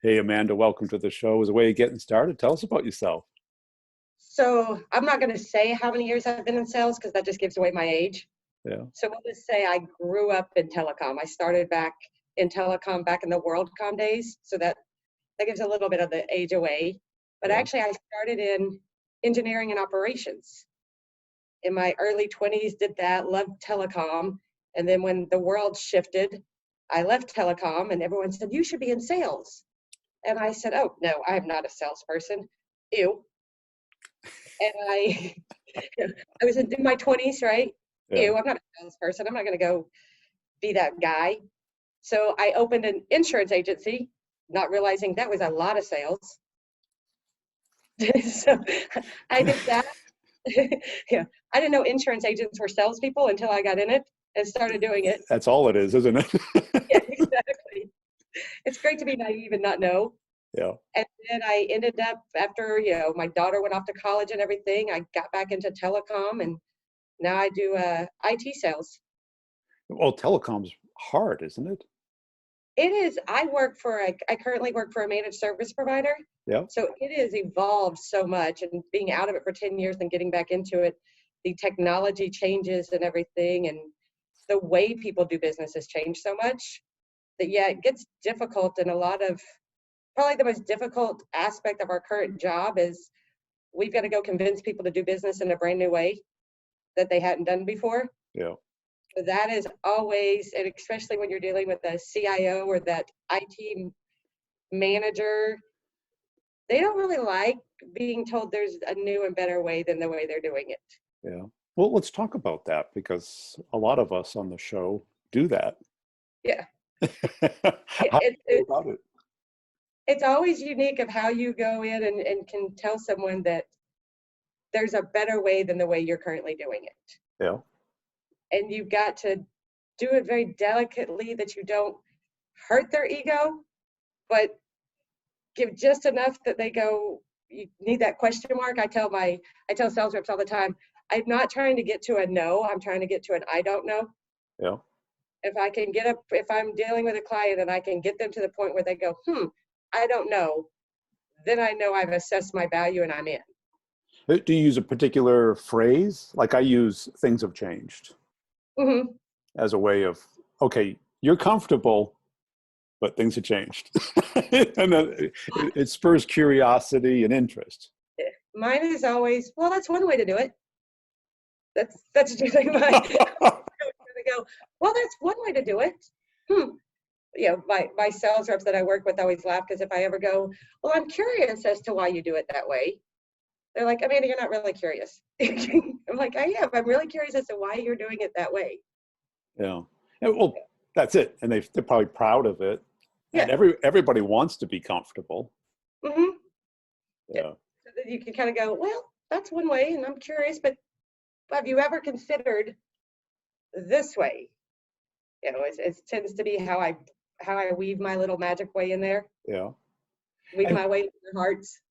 Hey, Amanda, welcome to the show. As a way of getting started, tell us about yourself. So I'm not going to say how many years I've been in sales because that just gives away my age. Yeah. So we'll just say I grew up in telecom. I started back in telecom back in the WorldCom days. So that gives a little bit of the age away. But Yeah. actually I started in engineering and operations. In my early 20s, did that, loved telecom. And then when the world shifted, I left telecom and everyone said, you should be in sales. And I said, oh, no, I am not a salesperson. Ew. And I was in my 20s, right? Yeah. Ew, I'm not a salesperson. I'm not going to go be that guy. So I opened an insurance agency, not realizing that was a lot of sales. So I did that. Yeah, I didn't know insurance agents were salespeople until I got in it and started doing it. That's all it is, isn't it? Yeah, exactly. It's great to be naive and not know. Yeah. And then I ended up after, my daughter went off to college and everything, I got back into telecom and now I do IT sales. Well, telecom's hard, isn't it? It is. I currently work for a managed service provider. Yeah. So it has evolved so much, and being out of it for 10 years and getting back into it, the technology changes and everything, and the way people do business has changed so much that, yeah, it gets difficult. And probably the most difficult aspect of our current job is we've got to go convince people to do business in a brand new way that they hadn't done before. Yeah. That is always, and especially when you're dealing with a CIO or that IT manager, they don't really like being told there's a new and better way than the way they're doing it. Yeah. Well, let's talk about that because a lot of us on the show do that. Yeah. How do you go about it? It's always unique of how you go in and can tell someone that there's a better way than the way you're currently doing it. Yeah. And you've got to do it very delicately that you don't hurt their ego, but give just enough that they go, you need that question mark. I tell sales reps all the time, I'm not trying to get to a no, I'm trying to get to an I don't know. Yeah. If I'm dealing with a client and I can get them to the point where they go, I don't know, then I know I've assessed my value and I'm in. Do you use a particular phrase? Like I use things have changed as a way of, okay, you're comfortable, but things have changed. And then it spurs curiosity and interest. Mine is always, well, that's one way to do it. That's usually my, go, well, that's one way to do it. My sales reps that I work with always laugh because if I ever go, well, I'm curious as to why you do it that way. They're like, Amanda, you're not really curious. I'm like, I am. I'm really curious as to why you're doing it that way. Yeah. Well, that's it. And they're probably proud of it. Yeah. And everybody wants to be comfortable. Mm-hmm. Yeah. So that you can kind of go, well, that's one way, and I'm curious, but have you ever considered this way? It tends to be how I weave my little magic way in there. Yeah. Weave my way into their hearts.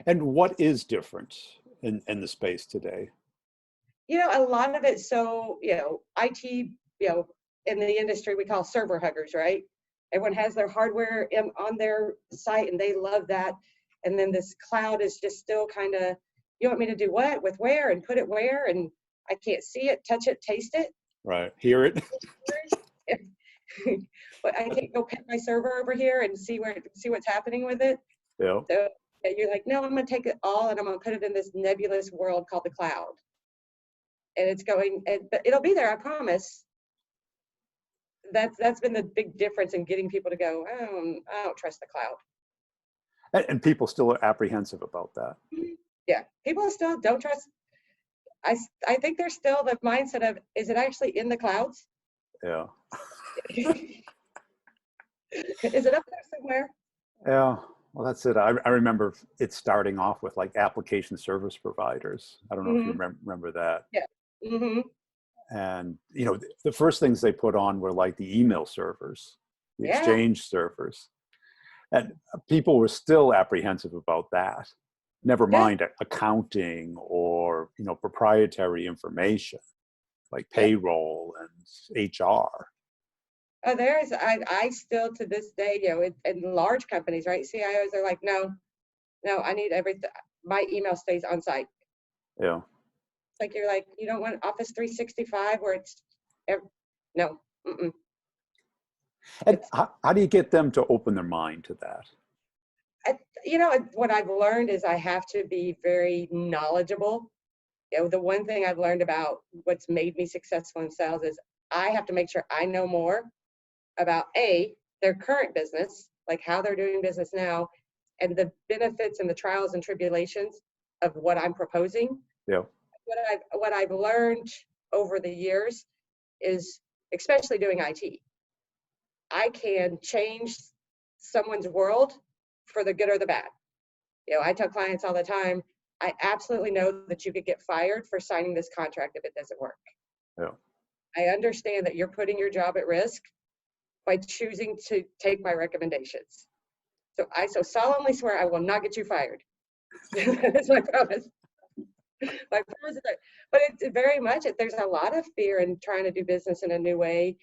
And what is different in the space today? A lot of it, so, IT, in the industry we call Serverhuggers, right? Everyone has their hardware on their site and they love that. And then this cloud is just still kind of, you want me to do what with where and put it where? And I can't see it, touch it, taste it. Right. Hear it. But I can't go pet my server over here and see what's happening with it. Yeah. So you're like, no, I'm going to take it all and I'm going to put it in this nebulous world called the cloud. And it's going, but it'll be there, I promise. That's been the big difference in getting people to go, I don't trust the cloud. And people still are apprehensive about that. Yeah, people still don't trust. I think there's still the mindset of, is it actually in the clouds? Yeah. Is it up there somewhere? Yeah. Well, that's it. I remember it starting off with like application service providers. I don't know if you remember that. Yeah. Mm-hmm. And, the first things they put on were like the email servers, the exchange servers. And people were still apprehensive about that. Never mind accounting or, proprietary information like payroll and HR. I still to this day, in large companies, right? CIOs are like, no, I need everything. My email stays on site. Yeah. Like, you're like, you don't want Office 365 where it's, no. Mm-mm. And how do you get them to open their mind to that? What I've learned is I have to be very knowledgeable. The one thing I've learned about what's made me successful in sales is I have to make sure I know more about their current business, like how they're doing business now, and the benefits and the trials and tribulations of what I'm proposing. Yeah. What I've learned over the years is, especially doing IT, I can change someone's world for the good or the bad. I tell clients all the time, I absolutely know that you could get fired for signing this contract if it doesn't work. Yeah. I understand that you're putting your job at risk by choosing to take my recommendations. So I so solemnly swear I will not get you fired. That's my promise. My promise is that, but it's very much, there's a lot of fear in trying to do business in a new way.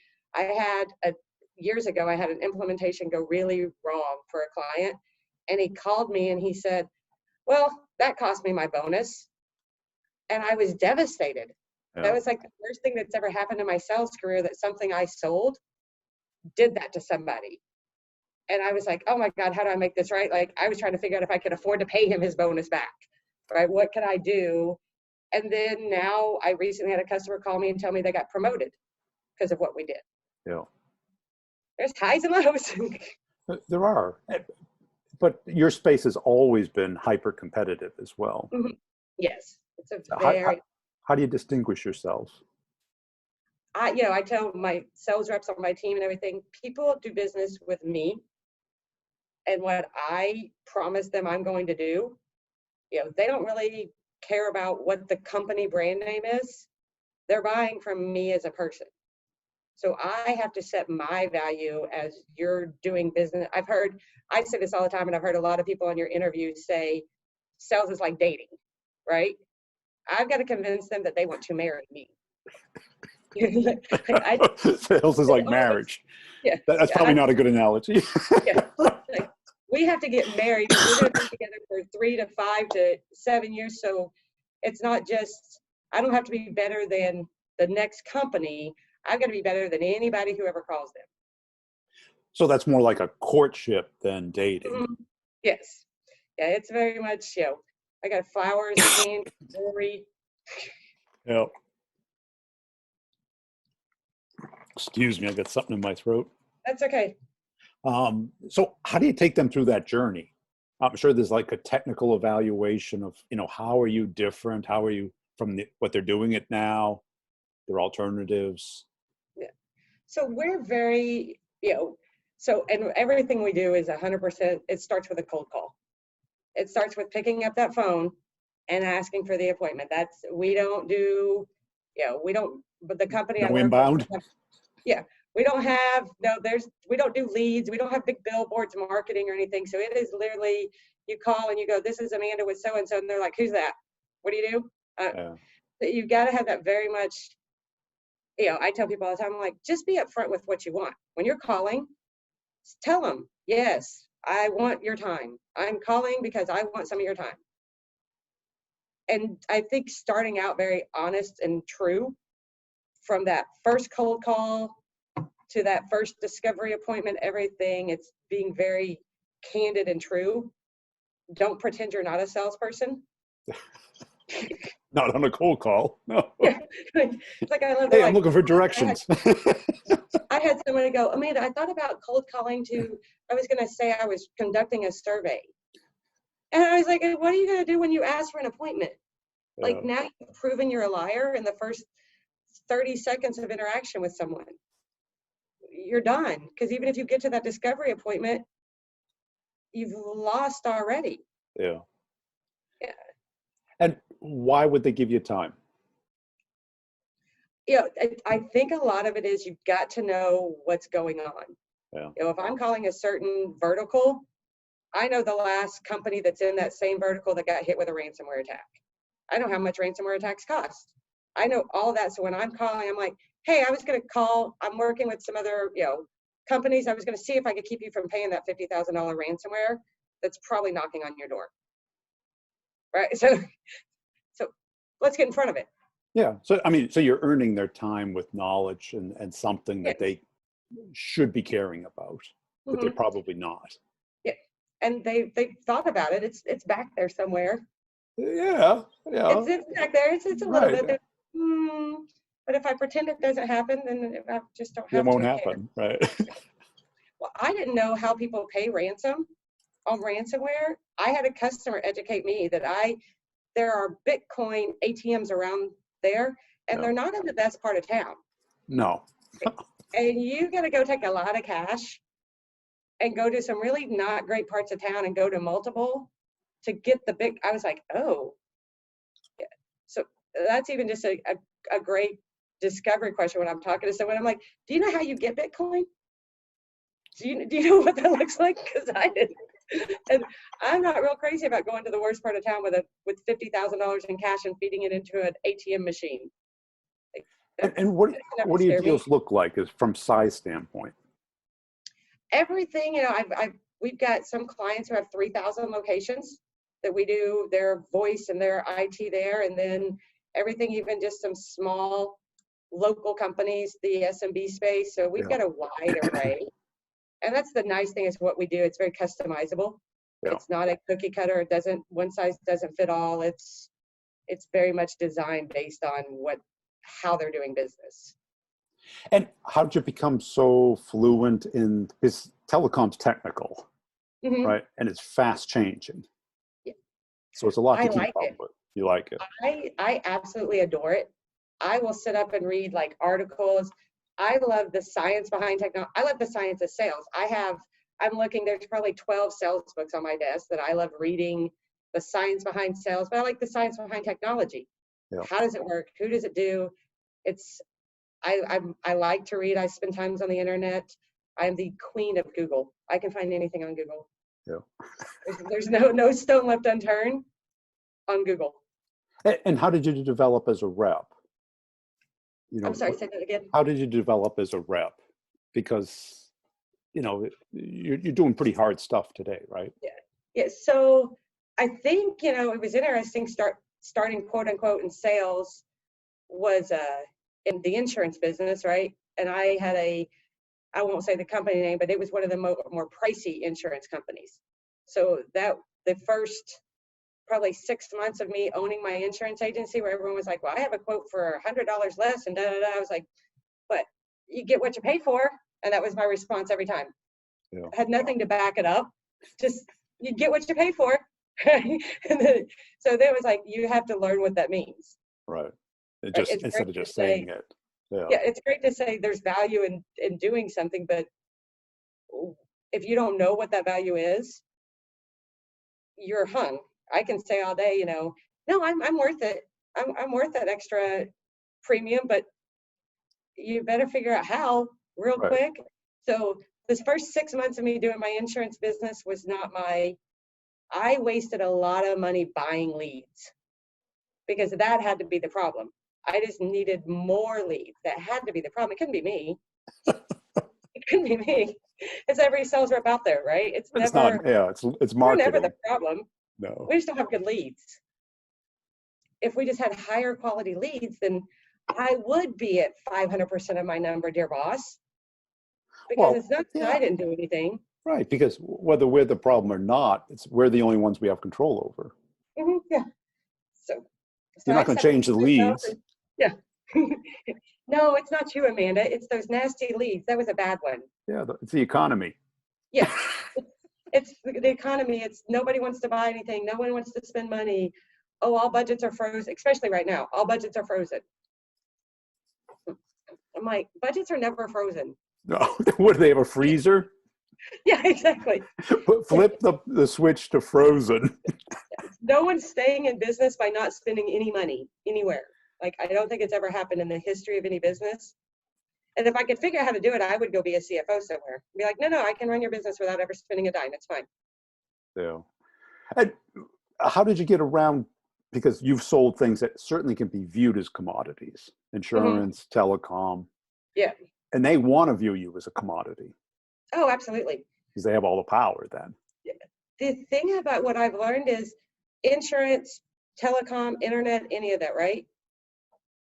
Years ago, I had an implementation go really wrong for a client, and he called me and he said, well, that cost me my bonus. And I was devastated. Yeah. That was like the worst thing that's ever happened in my sales career, that something I sold did that to somebody. And I was like, oh my God, how do I make this right? Like, I was trying to figure out if I could afford to pay him his bonus back, right? What could I do? And then now I recently had a customer call me and tell me they got promoted because of what we did. Yeah. There's highs and lows. There are. But your space has always been hyper competitive as well. Mm-hmm. Yes. It's a how do you distinguish yourselves? I tell my sales reps on my team and everything, people do business with me and what I promise them I'm going to do. They don't really care about what the company brand name is. They're buying from me as a person. So I have to set my value as you're doing business. I say this all the time, and I've heard a lot of people on your interviews say sales is like dating, right? I've got to convince them that they want to marry me. Sales is like marriage. Yeah, that's probably not a good analogy. Yeah, we have to get married. We're going to be together for 3 to 5 to 7 years. So it's not just, I don't have to be better than the next company. I've got to be better than anybody who ever calls them. So that's more like a courtship than dating. Mm-hmm. Yes. Yeah, it's very much, I got flowers, candy, jewelry. Yeah. Excuse me, I got something in my throat. That's okay. So how do you take them through that journey? I'm sure there's like a technical evaluation of, how are you different? How are you from what they're doing it now, their alternatives? Yeah. So we're very, and everything we do is 100%, it starts with a cold call. It starts with picking up that phone and asking for the appointment. We don't do inbound. Yeah. We don't do leads. We don't have big billboards, marketing or anything. So it is literally, you call and you go, this is Amanda with so-and-so. And they're like, who's that? What do you do? So you've got to have that very much, I tell people all the time, I'm like, just be upfront with what you want. When you're calling, tell them, yes, I want your time. I'm calling because I want some of your time. And I think starting out very honest and true from that first cold call to that first discovery appointment, everything, it's being very candid and true. Don't pretend you're not a salesperson. Not on a cold call. No. Yeah. It's like, hey, I'm looking for directions. I had someone go, Amanda, I thought about cold calling I was going to say I was conducting a survey. And I was like, what are you going to do when you ask for an appointment? Like, now you've proven you're a liar in the first 30 seconds of interaction with someone. You're done. Because even if you get to that discovery appointment, you've lost already. Yeah. Yeah. And why would they give you time? I think a lot of it is you've got to know what's going on. Yeah. If I'm calling a certain vertical, I know the last company that's in that same vertical that got hit with a ransomware attack. I know how much ransomware attacks cost. I know all that. So when I'm calling, I'm like, hey, I was going to call, I'm working with some other, companies. I was going to see if I could keep you from paying that $50,000 ransomware that's probably knocking on your door. Right. So let's get in front of it. Yeah. So, I mean, so you're earning their time with knowledge and something that they should be caring about, but they're probably not. Yeah. And they thought about it. It's back there somewhere. Yeah. It's back there. It's a little bit. But if I pretend it doesn't happen, then I just don't have to. It won't happen, right? Well, I didn't know how people pay ransom on ransomware. I had a customer educate me that there are Bitcoin ATMs around there, and they're not in the best part of town. No. And you got to go take a lot of cash and go to some really not great parts of town and go to multiple to get the big. I was like, oh, yeah. So that's even just a great discovery question when I'm talking to someone. I'm like, do you know how you get Bitcoin? Do you know what that looks like? Because I didn't. And I'm not real crazy about going to the worst part of town with $50,000 in cash and feeding it into an ATM machine. And what do your deals look like is from size standpoint? Everything, we've got some clients who have 3,000 locations that we do their voice and their IT there, and then everything, even just some small local companies, the SMB space. So we've got a wide array. And that's the nice thing is what we do. It's very customizable. Yeah. It's not a cookie cutter. One size doesn't fit all. It's very much designed based on how they're doing business. And how did you become so fluent in this? Telecoms technical, right? And it's fast changing. Yeah. So it's a lot to keep up with. You like it? I absolutely adore it. I will sit up and read like articles. I love the science behind technology. I love the science of sales. I'm looking, there's probably 12 sales books on my desk that I love reading the science behind sales, but I like the science behind technology. Yeah. How does it work? Who does it do? I like to read. I spend times on the internet. I'm the queen of Google. I can find anything on Google. Yeah. There's no stone left unturned on Google. And how did you develop as a rep? I'm sorry, say that again. How did you develop as a rep? Because, you're doing pretty hard stuff today, right? Yeah. Yeah. So I think, it was interesting starting quote unquote in sales was in the insurance business, right? And I had I won't say the company name, but it was one of the more pricey insurance companies. So the first probably 6 months of me owning my insurance agency, where everyone was like, well, I have a quote for $100 less and I was like, but you get what you pay for. And that was my response every time. Yeah. I had nothing to back it up. Just you get what you pay for. So there was like, you have to learn what that means. Right. Instead of just saying it. Yeah. It's great to say there's value in doing something, but if you don't know what that value is, you're hung. I can say all day, no, I'm worth it. I'm worth that extra premium, but you better figure out how real quick. So this first 6 months of me doing my insurance business was I wasted a lot of money buying leads because that had to be the problem. I just needed more leads. That had to be the problem. It couldn't be me. It couldn't be me. It's every sales rep out there, right? It's marketing. We're never the problem. No. We just don't have good leads. If we just had higher quality leads, then I would be at 500% of my number, dear boss. Because it's not that I didn't do anything. Right, because whether we're the problem or not, we're the only ones we have control over. Mm-hmm, yeah. So you're not going to change the leads. Yeah. No, it's not you, Amanda. It's those nasty leads. That was a bad one. Yeah, it's the economy. Yeah. It's the economy. It's nobody wants to buy anything. No one wants to spend money. Oh, all budgets are frozen, especially right now. All budgets are frozen. I'm like, budgets are never frozen. No. What, do they have a freezer? Yeah, exactly. Flip the switch to frozen. No one's staying in business by not spending any money anywhere. Like, I don't think it's ever happened in the history of any business. And if I could figure out how to do it, I would go be a CFO somewhere. Be like, no, I can run your business without ever spending a dime. It's fine. Yeah. And how did you get around because you've sold things that certainly can be viewed as commodities, insurance, telecom. Yeah. And they want to view you as a commodity. Oh, absolutely. Because they have all the power then. The thing about what I've learned is insurance, telecom, internet, any of that, right?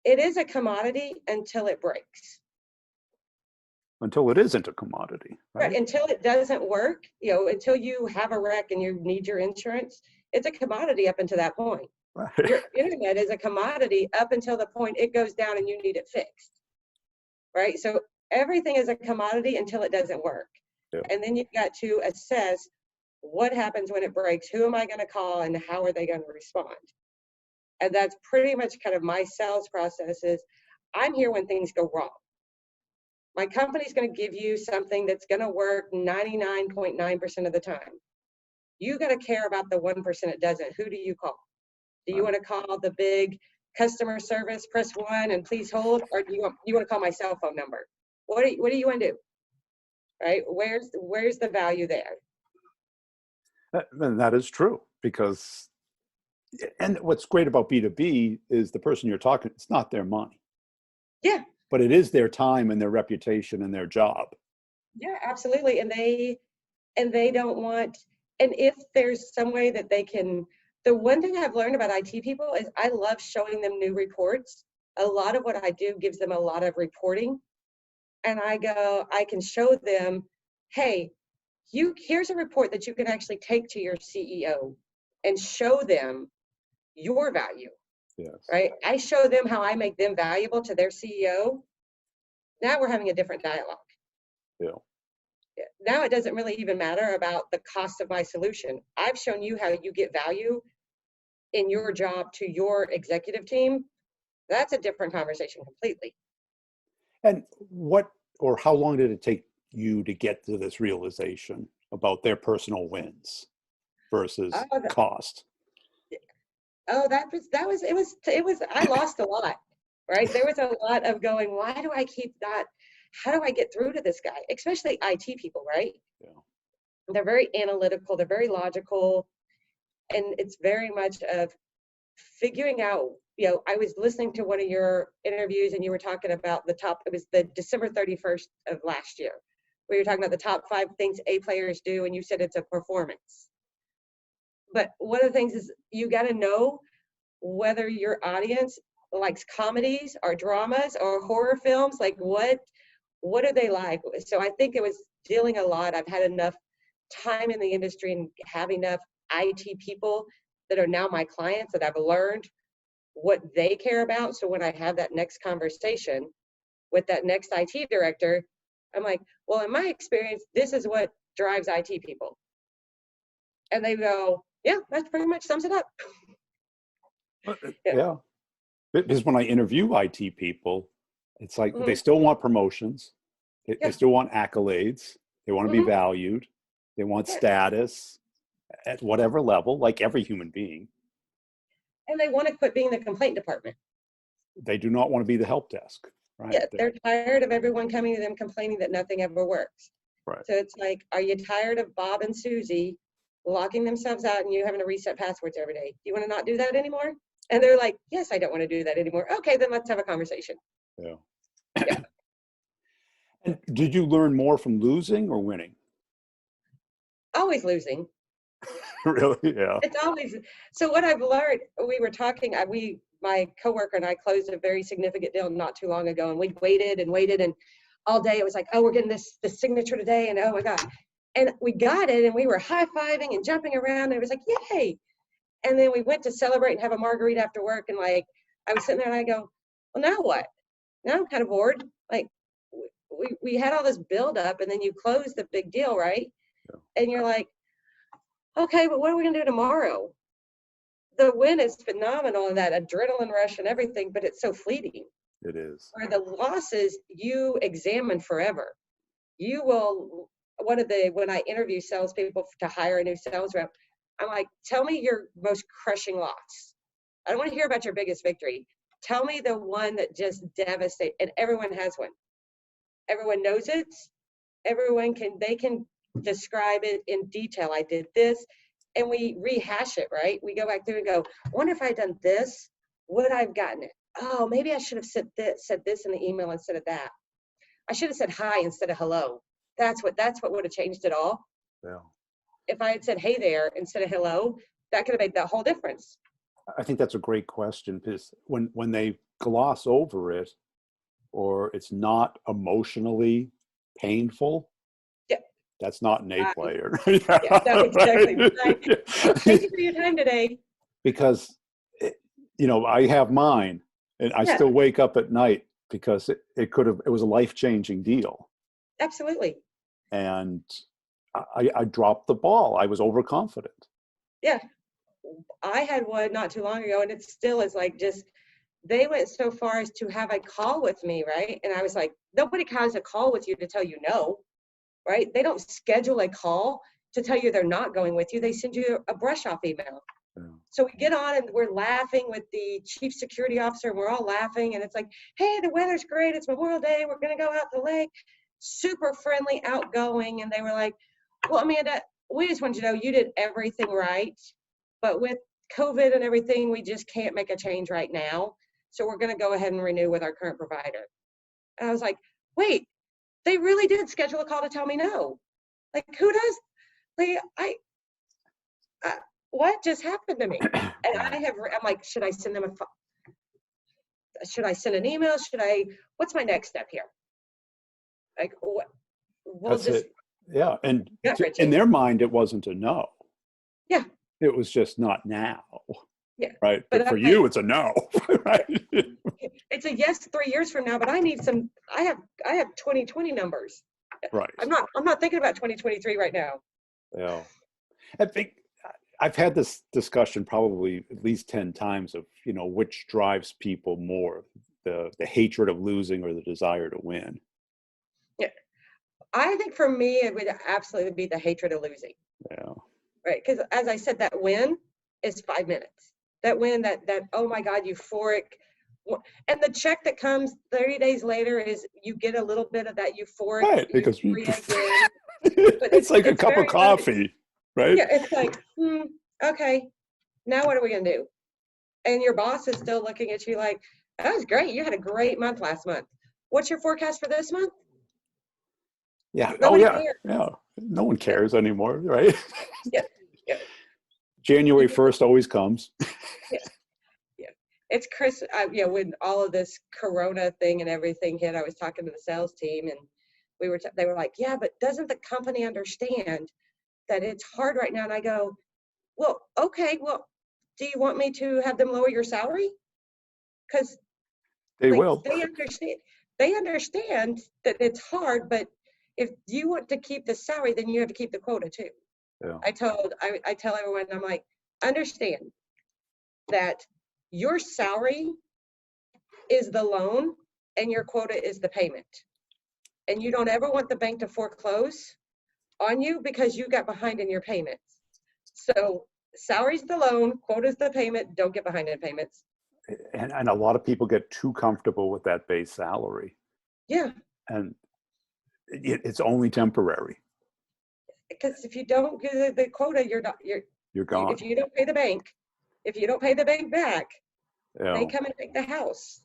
It is a commodity until it breaks. Until it isn't a commodity. Right. Until it doesn't work, until you have a wreck and you need your insurance, it's a commodity up until that point. Right. Your internet is a commodity up until the point it goes down and you need it fixed. Right. So everything is a commodity until it doesn't work. Yeah. And then you've got to assess what happens when it breaks, who am I going to call, and how are they going to respond? And that's pretty much kind of my sales process is I'm here when things go wrong. My company's going to give you something that's going to work 99.9% of the time. You got to care about the 1% it doesn't. Who do you call? Do you want to call the big customer service, press 1 and please hold, or do you want to call my cell phone number? What do you want to do? Right? Where's the value there? And that is true, because, and what's great about B2B is the person you're talking, it's not their money. Yeah. But it is their time and their reputation and their job. Yeah, absolutely. And they don't want, and if there's some way that they can, the one thing I've learned about IT people is I love showing them new reports. A lot of what I do gives them a lot of reporting. And I can show them, hey, here's a report that you can actually take to your CEO and show them your value. Yes. Right? I show them how I make them valuable to their CEO. Now we're having a different dialogue. Yeah. Now it doesn't really even matter about the cost of my solution. I've shown you how you get value in your job to your executive team. That's a different conversation completely. And how long did it take you to get to this realization about their personal wins versus cost? Oh, it was, I lost a lot, right? There was a lot of going, why do I keep that? How do I get through to this guy? Especially IT people, right? Yeah. They're very analytical, they're very logical. And it's very much of figuring out, I was listening to one of your interviews and you were talking about it was the December 31st of last year, where you're talking about the top 5 things A players do, and you said it's a performance. But one of the things is you got to know whether your audience likes comedies or dramas or horror films. Like what are they like? So I think it was dealing a lot. I've had enough time in the industry and have enough IT people that are now my clients that I've learned what they care about. So when I have that next conversation with that next IT director, I'm like, well, in my experience, this is what drives IT people. And they go, yeah, that pretty much sums it up. Yeah. Because when I interview IT people, it's like they still want promotions. They still want accolades. They want to be valued. They want status at whatever level, like every human being. And they want to quit being the complaint department. They do not want to be the help desk. Right? Yeah, they're tired of everyone coming to them complaining that nothing ever works. Right. So it's like, are you tired of Bob and Susie locking themselves out and you having to reset passwords every day? Do you want to not do that anymore? And they're like, yes, I don't want to do that anymore. Okay, then let's have a conversation. Yeah. And did you learn more from losing or winning? Always losing. Really? Yeah. It's always, so what I've learned, we were talking, my coworker and I closed a very significant deal not too long ago, and we waited and all day it was like, oh, we're getting this signature today, and oh my God. And we got it, and we were high-fiving and jumping around, and it was like, yay. And then we went to celebrate and have a margarita after work, and like, I was sitting there and I go, well, now what? Now I'm kind of bored. Like, we had all this build up, and then you close the big deal, right? Yeah. And you're like, okay, but what are we gonna do tomorrow? The win is phenomenal and that adrenaline rush and everything, but it's so fleeting. It is. Where the losses you examine forever. You will, when I interview salespeople to hire a new sales rep, I'm like, tell me your most crushing loss. I don't want to hear about your biggest victory. Tell me the one that just devastated, and everyone has one. Everyone knows it. Everyone can describe it in detail. I did this. and we rehash it, right? We go back through and go, I wonder if I'd done this, would I have gotten it? Oh, maybe I should have said this in the email instead of that. I should have said hi instead of hello. That's what would have changed it all. Yeah. If I had said hey there instead of hello, that could have made that whole difference. I think that's a great question, because when they gloss over it, or it's not emotionally painful, yeah, that's not an A player. Yeah, no, exactly. Right. Thank you for your time today. Because, I have mine, and I still wake up at night because it was a life-changing deal. Absolutely. And I dropped the ball. I was overconfident. Yeah. I had one not too long ago, and it still is like, just, they went so far as to have a call with me, right? And I was like, nobody has a call with you to tell you no, right? They don't schedule a call to tell you they're not going with you. They send you a brush off email. Yeah. So we get on and we're laughing with the chief security officer, and we're all laughing, and it's like, hey, the weather's great. It's Memorial Day. We're going to go out to the lake. Super friendly, outgoing. And they were like, well, Amanda, we just want you to know you did everything right. But with COVID and everything, we just can't make a change right now. So we're going to go ahead and renew with our current provider. And I was like, wait, they really did schedule a call to tell me no. Like, who does? Like, what just happened to me? And I'm like, should I send them should I send an email? What's my next step here? Like, what? We'll That's just, it. Yeah. And in their mind, it wasn't a no. Yeah. It was just not now. Yeah. Right. But for you, it's a no. Right. It's a yes 3 years from now, but I need I have 2020 numbers. Right. I'm not thinking about 2023 right now. Yeah. I think I've had this discussion probably at least 10 times of, which drives people more, the hatred of losing or the desire to win. Yeah. I think for me, it would absolutely be the hatred of losing. Yeah. Right. Because as I said, that win is 5 minutes. That win, that oh my God, euphoric. And the check that comes 30 days later is you get a little bit of that euphoric. Right. Because again. it's like a cup of coffee, right? Yeah. It's like, okay, now what are we going to do? And your boss is still looking at you like, that was great. You had a great month last month. What's your forecast for this month? Yeah. Nobody cares. Yeah. No one cares anymore, right? Yeah. Yeah. January 1st always comes. Yeah. Yeah. It's Chris. When all of this Corona thing and everything hit, I was talking to the sales team, and they were like, yeah, but doesn't the company understand that it's hard right now? And I go, well, okay, well, do you want me to have them lower your salary? Because they will. They understand that it's hard, but if you want to keep the salary, then you have to keep the quota too. Yeah. I tell everyone, I'm like, understand that your salary is the loan and your quota is the payment. And you don't ever want the bank to foreclose on you because you got behind in your payments. So salary's the loan, quota's the payment, don't get behind in payments. And a lot of people get too comfortable with that base salary. Yeah. And it's only temporary. Because if you don't get the quota, you're gone. If you don't pay the bank back, they come and take the house.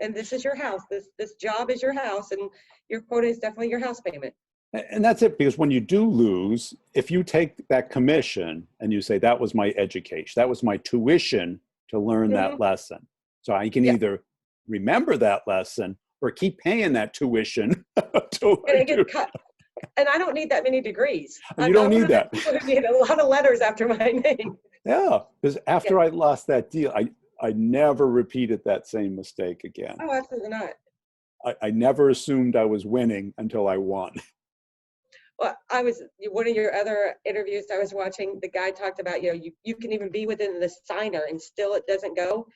And this is your house. This job is your house, and your quota is definitely your house payment. And that's it, because when you do lose, if you take that commission and you say, that was my education, that was my tuition to learn that lesson. So I can either remember that lesson or keep paying that tuition. And I don't need that many degrees. You don't need that. I need a lot of letters after my name. Yeah, because after I lost that deal, I never repeated that same mistake again. Oh, absolutely not. I never assumed I was winning until I won. Well, one of your other interviews I was watching, the guy talked about, you can even be within the signer and still it doesn't go.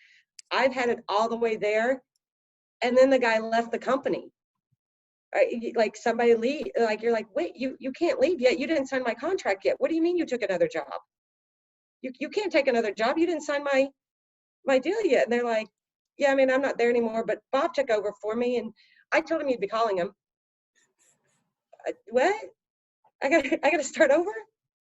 I've had it all the way there. And then the guy left the company. Like somebody leave, like you're like, wait, you can't leave yet. You didn't sign my contract yet. What do you mean you took another job? You can't take another job. You didn't sign my deal yet. And they're like, yeah, I'm not there anymore, but Bob took over for me. And I told him you'd be calling him. What? I got to start over?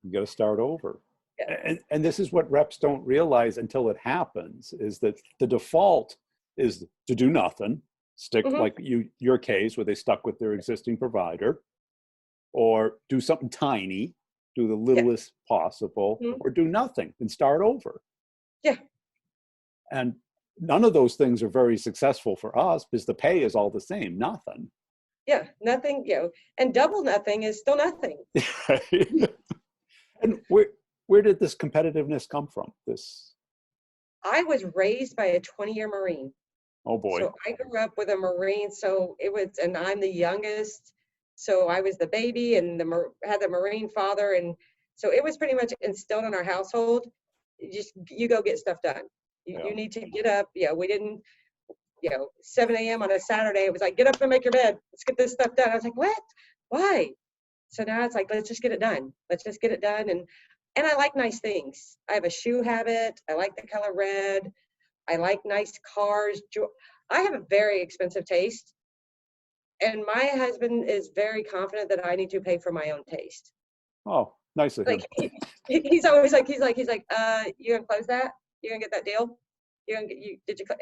You got to start over. And this is what reps don't realize until it happens, is that the default is to do nothing, stick like your case where they stuck with their existing provider, or do something tiny, do the littlest possible, or do nothing and start over. Yeah. And none of those things are very successful for us because the pay is all the same, nothing. Yeah, nothing, and double nothing is still nothing. And where did this competitiveness come from? I was raised by a 20-year Marine. Oh boy. So I grew up with a Marine, and I'm the youngest. So I was the baby and had the Marine father. And so it was pretty much instilled in our household. You go get stuff done. You need to get up. We didn't, 7 a.m. on a Saturday, it was like, get up and make your bed. Let's get this stuff done. I was like, what? Why? So now it's like, let's just get it done. Let's just get it done. And I like nice things. I have a shoe habit. I like the color red. I like nice cars. I have a very expensive taste. And my husband is very confident that I need to pay for my own taste. Oh, nice of him. He's always like, you gonna close that? You gonna get that deal? And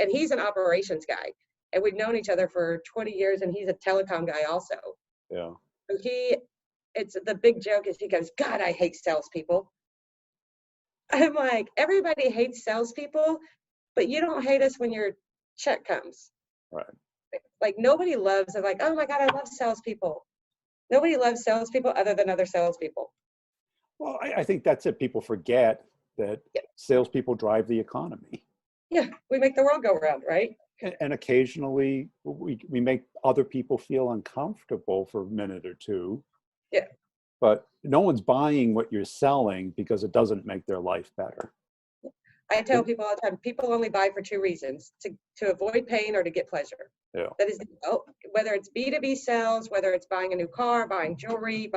he's an operations guy. And we've known each other for 20 years, and he's a telecom guy also. Yeah. So it's the big joke is he goes, God, I hate salespeople. I'm like, everybody hates salespeople, but you don't hate us when your check comes. Right. Like nobody loves it. Like, oh my God, I love salespeople. Nobody loves salespeople other than other salespeople. Well, I think that's it. People forget that salespeople drive the economy. Yeah, we make the world go round, right? And occasionally we make other people feel uncomfortable for a minute or two. Yeah. But no one's buying what you're selling because it doesn't make their life better. I tell people all the time, people only buy for two reasons, to avoid pain or to get pleasure. Yeah. That is, whether it's B2B sales, whether it's buying a new car, buying jewelry,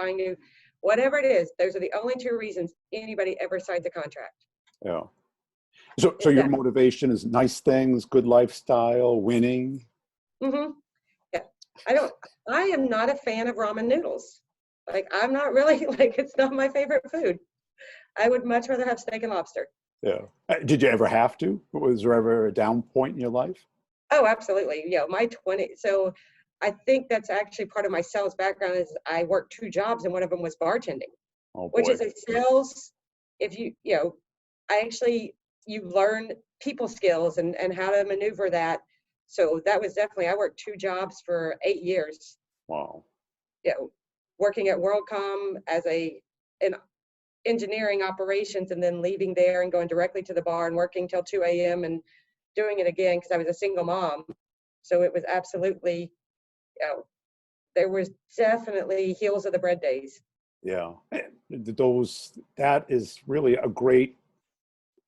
whatever it is, those are the only two reasons anybody ever signs a contract. Yeah. So your motivation is nice things, good lifestyle, winning. Mm-hmm. Yeah. I am not a fan of ramen noodles. Like, I'm not really, it's not my favorite food. I would much rather have steak and lobster. Yeah. Did you ever have to? Was there ever a down point in your life? Oh, absolutely. So I think that's actually part of my sales background is I worked 2 jobs and one of them was bartending, which is a sales. You learn people skills and how to maneuver that. So that was definitely, I worked 2 jobs for 8 years. Wow. Working at WorldCom as in engineering operations, and then leaving there and going directly to the bar and working till 2 a.m. and doing it again because I was a single mom. So it was absolutely, there was definitely heels of the bread days. Yeah. That is really a great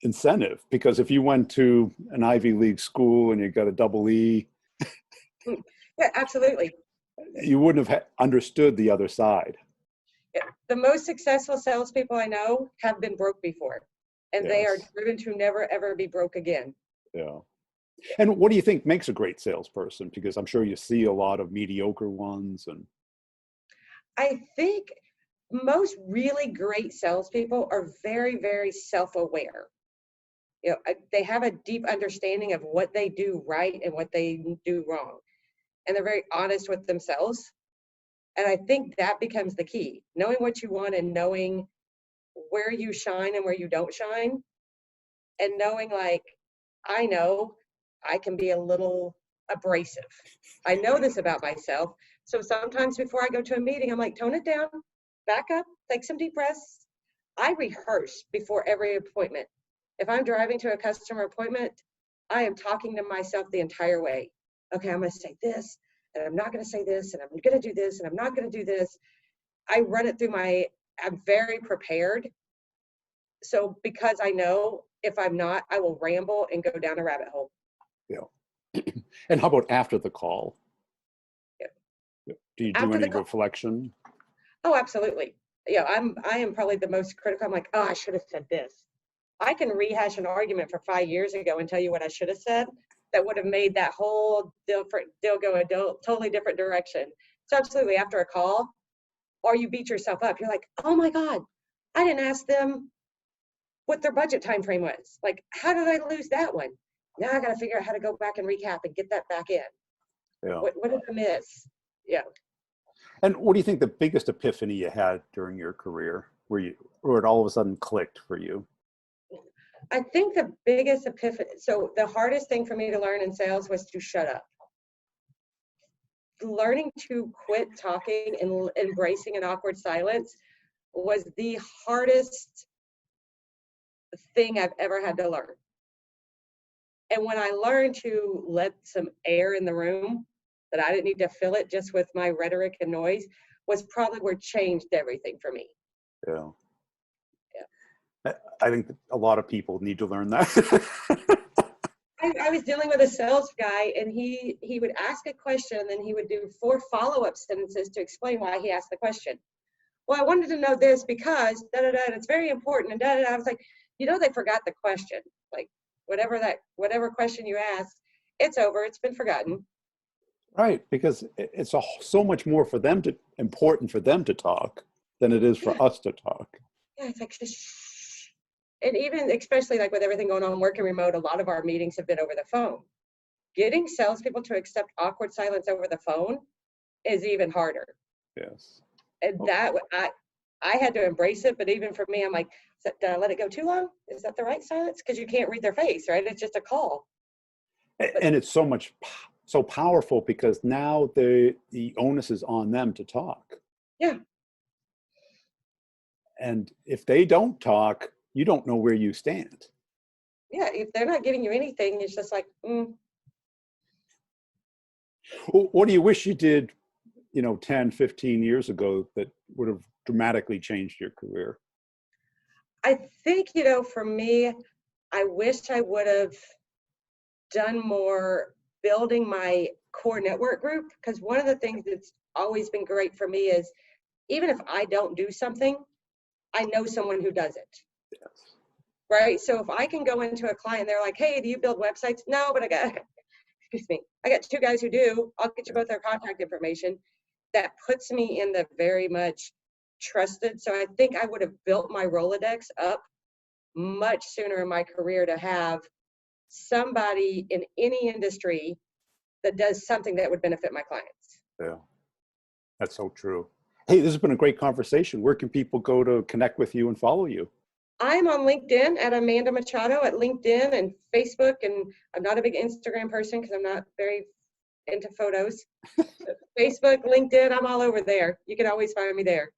incentive, because if you went to an Ivy League school and you got a double E, yeah, absolutely, you wouldn't have understood the other side. Yeah. The most successful salespeople I know have been broke before, and they are driven to never ever be broke again. Yeah. And what do you think makes a great salesperson? Because I'm sure you see a lot of mediocre ones. And I think most really great salespeople are very, very self-aware. They have a deep understanding of what they do right and what they do wrong. And they're very honest with themselves. And I think that becomes the key, knowing what you want and knowing where you shine and where you don't shine. And knowing, I know I can be a little abrasive. I know this about myself. So sometimes before I go to a meeting, I'm like, tone it down, back up, take some deep breaths. I rehearse before every appointment. If I'm driving to a customer appointment, I am talking to myself the entire way. Okay, I'm going to say this, and I'm not going to say this, and I'm going to do this, and I'm not going to do this. I run it through I'm very prepared. So because I know if I'm not, I will ramble and go down a rabbit hole. Yeah. And how about after the call? Yeah. Do you do any reflection? Oh, absolutely. Yeah, I am probably the most critical. I'm like, oh, I should have said this. I can rehash an argument for 5 years ago and tell you what I should have said that would have made that whole deal go a totally different direction. So absolutely, after a call, or you beat yourself up, you're like, oh my God, I didn't ask them what their budget time frame was. Like, how did I lose that one? Now I got to figure out how to go back and recap and get that back in. Yeah. What did I miss? Yeah. And what do you think the biggest epiphany you had during your career, where it all of a sudden clicked for you? I think the biggest epiphany, so the hardest thing for me to learn in sales was to shut up. Learning to quit talking and embracing an awkward silence was the hardest thing I've ever had to learn. And when I learned to let some air in the room, that I didn't need to fill it just with my rhetoric and noise, was probably where changed everything for me. Yeah. Yeah. I think a lot of people need to learn that. I was dealing with a sales guy, and he would ask a question, and then he would do 4 follow-up sentences to explain why he asked the question. Well, I wanted to know this because da-da-da, and it's very important, and da-da-da. I was like, they forgot the question. Like, whatever question you asked, it's over. It's been forgotten. Right, because it's so much more important for them to talk than it is for us to talk. Yeah, it's like, shh. And even, especially like with everything going on working remote, a lot of our meetings have been over the phone. Getting salespeople to accept awkward silence over the phone is even harder. Yes. And that, I had to embrace it, but even for me, I'm like, did I let it go too long? Is that the right silence? Because you can't read their face, right? It's just a call. And it's so powerful because now the onus is on them to talk. Yeah. And if they don't talk, you don't know where you stand. Yeah, if they're not giving you anything, it's just like, What do you wish you did, 10, 15 years ago that would have dramatically changed your career? I think, for me, I wish I would have done more building my core network group, because one of the things that's always been great for me is even if I don't do something, I know someone who does it. Yes. Right? So if I can go into a client, they're like, hey, do you build websites? No, but I got 2 guys who do. I'll get you both their contact information. That puts me in the very much trusted. So I think I would have built my Rolodex up much sooner in my career to have somebody in any industry that does something that would benefit my clients. Yeah, that's so true. Hey, this has been a great conversation. Where can people go to connect with you and follow you? I'm on LinkedIn at Amanda Machado at LinkedIn and Facebook, and I'm not a big Instagram person because I'm not very into photos. Facebook, LinkedIn, I'm all over there. You can always find me there.